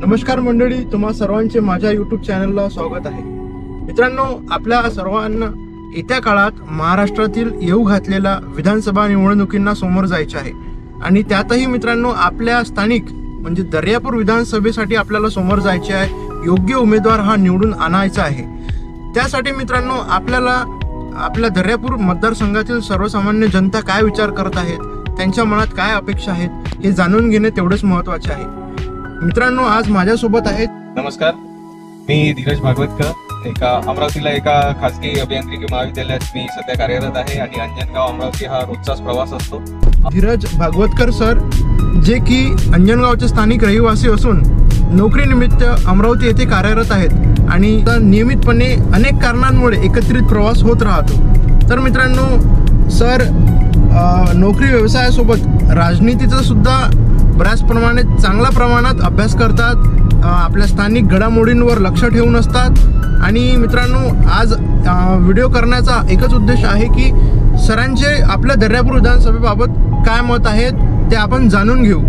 नमस्कार मंडळी, तुम्हा सर्वांचे माझ्या यूट्यूब चॅनलला स्वागत आहे। मित्रांनो, आपल्या सर्वांना येत्या काळात महाराष्ट्रातील येऊ घातलेल्या विधानसभा निवडणुकींना समोर जायचे आहे आणि त्यातही मित्रांनो आपल्या स्थानिक म्हणजे दर्यापूर विधानसभेसाठी आपल्याला समोर जायचे आहे। योग्य उमेदवार हा निवडून आणायचा आहे। त्यासाठी मित्रांनो आपल्याला आपल्या दर्यापूर मतदारसंघातील सर्वसामान्य जनता काय विचार करत आहेत, त्यांच्या मनात काय अपेक्षा आहेत हे जाणून घेणे तेवढेच महत्त्वाचे आहे। मित्रांनो, आज माझ्यासोबत आहेत। नमस्कार, मी धीरज भागवतकर। अमरावतीला एका खासगी अभियांत्रिकी महाविद्यालयात मी सध्या कार्यरत आहे आणि अंजनगाव अमरावती हा रोजचाच प्रवास असतो। धीरज भागवतकर सर, जे की अंजनगावचे स्थानिक रहिवासी असून नोकरीनिमित्त अमरावती येथे कार्यरत आहेत आणि नियमितपणे अनेक कारणांमुळे एकत्रित प्रवास होत राहतो। तर मित्रांनो, सर नोकरी व्यवसायासोबत राजनीतीचा सुद्धा बऱ्याच प्रमाणात चांगल्या प्रमाणात अभ्यास करतात, आपल्या स्थानिक घडामोडींवर लक्ष ठेवून असतात। आणि मित्रांनो, आज व्हिडिओ करण्याचा एकच उद्देश आहे की सरांचे आपल्या दर्यापूर विधानसभेबाबत काय मत आहेत ते आपण जाणून घेऊ।